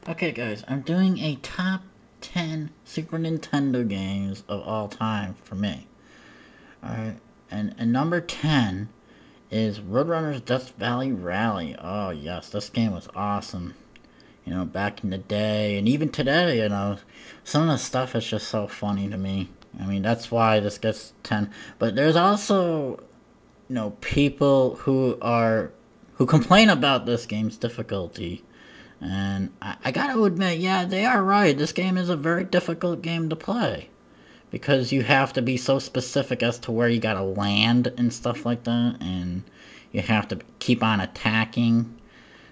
Okay, guys, I'm doing a top 10 Super Nintendo games of all time for me. Alright, and number 10 is Roadrunners Death Valley Rally. Oh, yes, this game was awesome. Back in the day, and even today, some of the stuff is just so funny to me. I mean, that's why this gets 10. But there's also, people who complain about this game's difficulty. And I gotta admit, yeah, they are right. This game is a very difficult game to play. Because you have to be so specific as to where you gotta land and stuff like that. And you have to keep on attacking.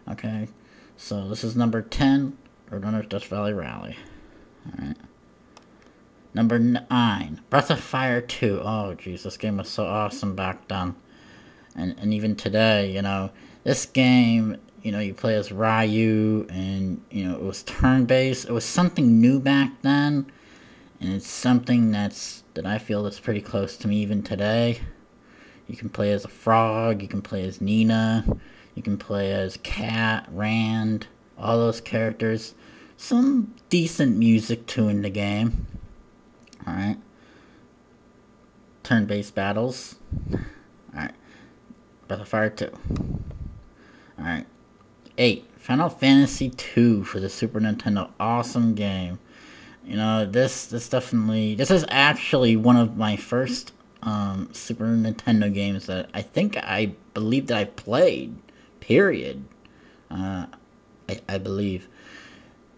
Okay. So this is number 10, Roadrunners Death Valley Rally. Alright. Number 9, Breath of Fire 2. Oh, jeez, this game was so awesome back then. And even today, this game, you play as Ryu, and, it was turn-based. It was something new back then, and it's something that I feel that's pretty close to me even today. You can play as a frog, you can play as Nina, you can play as Cat, Rand, all those characters. Some decent music too in the game. Alright. Turn-based battles. Alright. Breath of Fire 2. Alright. 8. Final Fantasy 2 for the Super Nintendo. Awesome game. This is actually one of my first Super Nintendo games that I believe that I played. Period. I believe.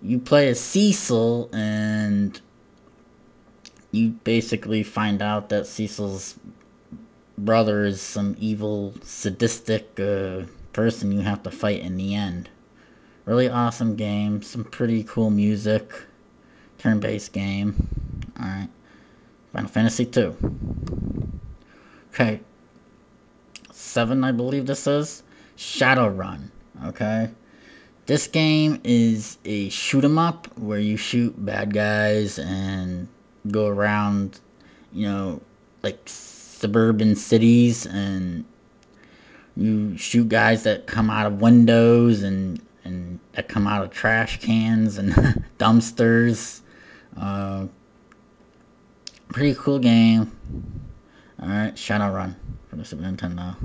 You play as Cecil, and you basically find out that Cecil's brother is some evil, sadistic person you have to fight in the end. Really awesome game. Some pretty cool music. Turn-based game. Alright. Final Fantasy 2. Okay. 7, I believe this is. Shadowrun. Okay. This game is a shoot 'em up where you shoot bad guys and go around, like suburban cities, and you shoot guys that come out of windows and that come out of trash cans and dumpsters. Pretty cool game. Alright, Shadowrun for the Super Nintendo.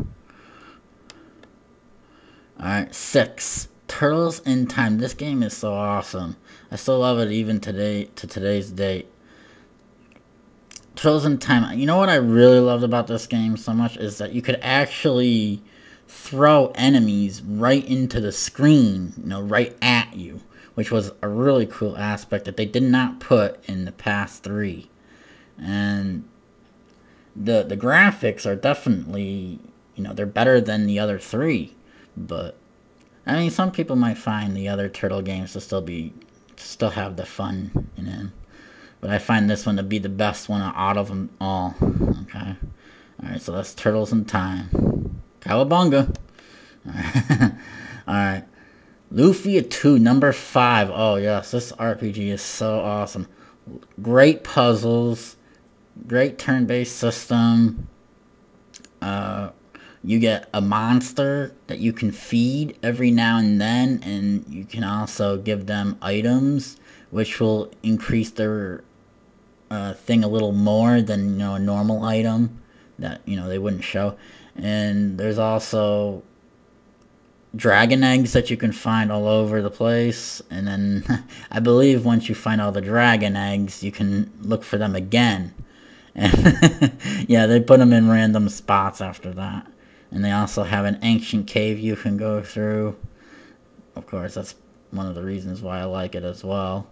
Alright, 6. Turtles in Time. This game is so awesome. I still love it even today, to today's date. Turtles in Time. You know what I really loved about this game so much is that you could actually throw enemies right into the screen, right at you, which was a really cool aspect that they did not put in the past 3. And the graphics are definitely, they're better than the other 3, but I mean, some people might find the other Turtle games to still have the fun in them. But I find this one to be the best one out of them all. Okay. Alright, so that's Turtles in Time. Cowabunga. Alright. Lufia 2, number 5. Oh, yes, this RPG is so awesome. Great puzzles. Great turn-based system. You get a monster that you can feed every now and then, and you can also give them items, which will increase their thing a little more than, a normal item that, they wouldn't show. And there's also dragon eggs that you can find all over the place. And then I believe once you find all the dragon eggs, you can look for them again. And yeah, they put them in random spots after that. And they also have an ancient cave you can go through. Of course, that's one of the reasons why I like it as well.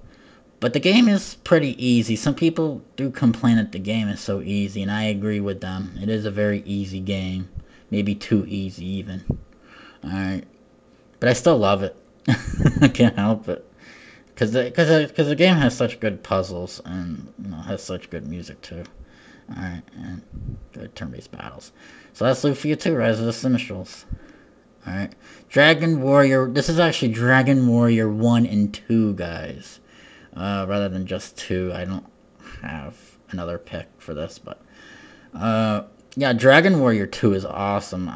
But the game is pretty easy. Some people do complain that the game is so easy, and I agree with them. It is a very easy game. Maybe too easy, even. Alright. But I still love it. I can't help it. Because the game has such good puzzles, and has such good music, too. Alright, and good turn-based battles. So that's Lufia 2, Rise of the Sinistrals. Alright. Dragon Warrior. This is actually Dragon Warrior 1 and 2, guys. Rather than just 2. I don't have another pick for this, but yeah, Dragon Warrior 2 is awesome.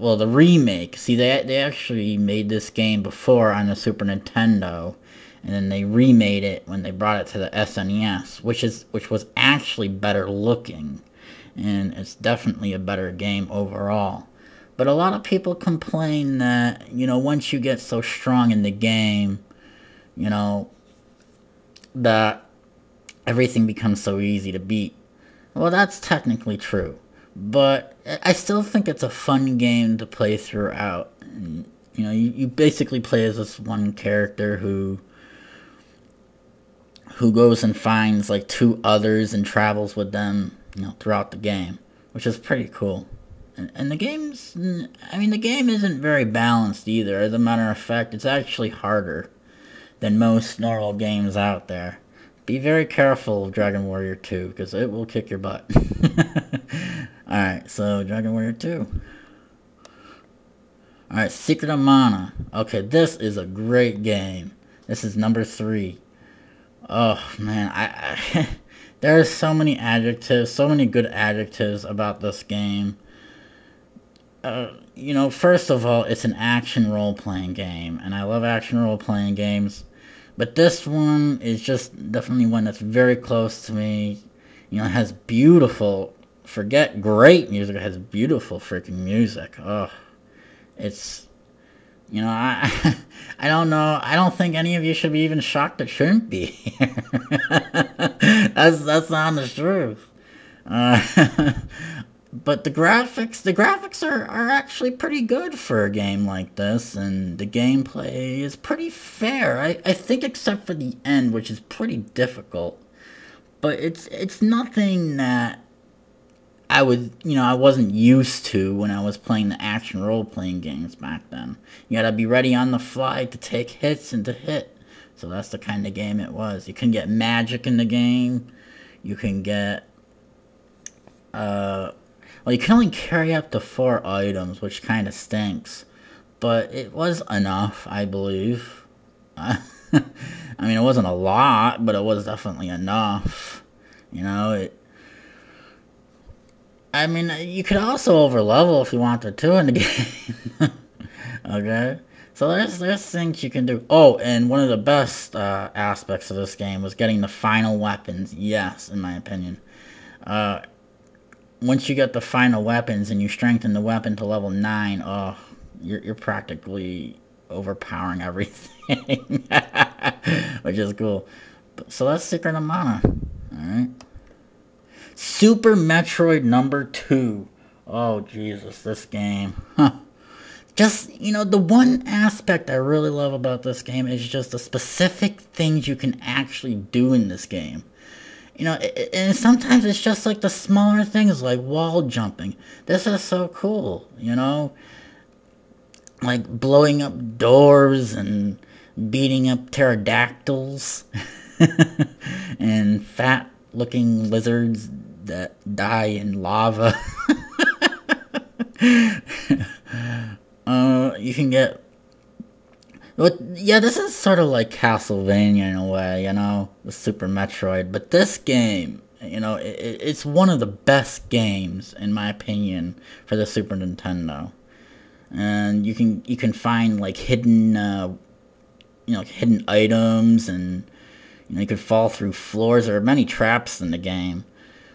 well, the remake. See, they actually made this game before on the Super Nintendo, and then they remade it when they brought it to the SNES, which was actually better looking, and it's definitely a better game overall. But a lot of people complain that, once you get so strong in the game, you know, that everything becomes so easy to beat. Well, that's technically true, but I still think it's a fun game to play throughout. And, you basically play as this one character who goes and finds like two others and travels with them, throughout the game, which is pretty cool. And the the game isn't very balanced either. As a matter of fact, it's actually harder than most normal games out there. Be very careful of Dragon Warrior 2, because it will kick your butt. Alright, so Dragon Warrior 2. Alright, Secret of Mana. Okay, this is a great game. This is number 3. Oh, man, I there are so many adjectives, so many good adjectives about this game. First of all, it's an action role-playing game, and I love action role-playing games. But this one is just definitely one that's very close to me. It has beautiful, forget great music, it has beautiful freaking music. Oh, it's, I I don't know. I don't think any of you should be even shocked it shouldn't be. That's the honest truth. But the graphics are actually pretty good for a game like this, and the gameplay is pretty fair. I think except for the end, which is pretty difficult. But it's nothing that I wasn't used to when I was playing the action role-playing games back then. You gotta be ready on the fly to take hits and to hit. So that's the kind of game it was. You can get magic in the game. You can get, well, you can only carry up to 4 items, which kind of stinks. But it was enough, I believe. It wasn't a lot, but it was definitely enough. You could also overlevel if you wanted to in the game. Okay? So there's things you can do. Oh, and one of the best aspects of this game was getting the final weapons. Yes, in my opinion. Once you get the final weapons and you strengthen the weapon to level 9, oh, you're practically overpowering everything. Which is cool. So that's Secret of Mana. Alright. Super Metroid number 2. Oh, Jesus, this game. Huh. Just, the one aspect I really love about this game is just the specific things you can actually do in this game. And sometimes it's just like the smaller things, like wall jumping. This is so cool, like blowing up doors and beating up pterodactyls and fat-looking lizards that die in lava. You can get... Yeah, this is sort of like Castlevania in a way, the Super Metroid. But this game, it's one of the best games, in my opinion, for the Super Nintendo. And you can find, like, hidden items, and, you can fall through floors. There are many traps in the game.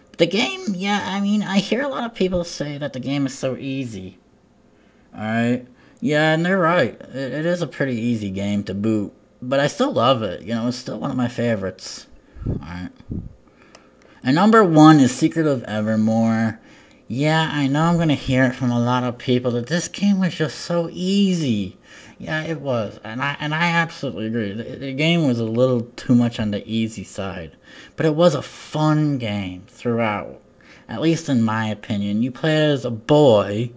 But the game, yeah, I hear a lot of people say that the game is so easy. Alright? Yeah, and they're right. It is a pretty easy game to boot. But I still love it. It's still one of my favorites. Alright. And number 1 is Secret of Evermore. Yeah, I know I'm going to hear it from a lot of people that this game was just so easy. Yeah, it was. And I absolutely agree. The game was a little too much on the easy side. But it was a fun game throughout. At least in my opinion. You play as a boy...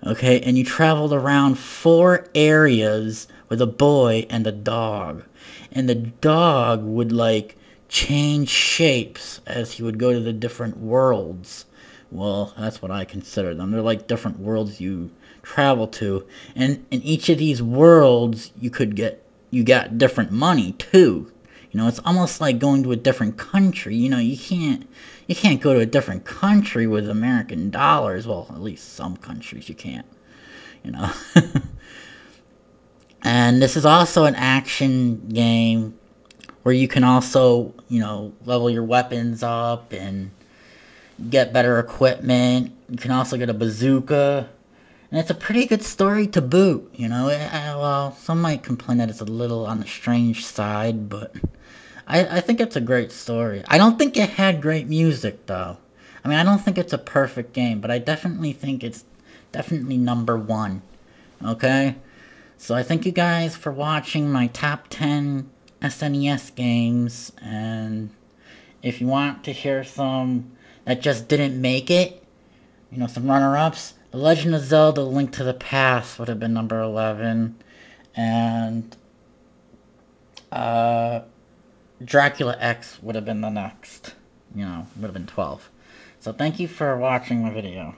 Okay, and you traveled around 4 areas with a boy and a dog. And the dog would, like, change shapes as he would go to the different worlds. Well, that's what I consider them. They're like different worlds you travel to. And in each of these worlds, you got different money, too. It's almost like going to a different country. You can't go to a different country with American dollars. Well, at least some countries you can't. you know. And this is also an action game where you can also, you know, level your weapons up and get better equipment. You can also get a bazooka. And it's a pretty good story to boot, you know. Well, some might complain that it's a little on the strange side, but I think it's a great story. I don't think it had great music, though. I mean, I don't think it's a perfect game, but I definitely think it's definitely number one. Okay? So I thank you guys for watching my top 10 SNES games, and if you want to hear some that just didn't make it, you know, some runner-ups, The Legend of Zelda: Link to the Past would have been number 11, and Dracula X would have been the next, you know, would have been 12. So thank you for watching my video.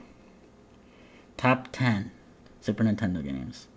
Top 10 Super Nintendo games.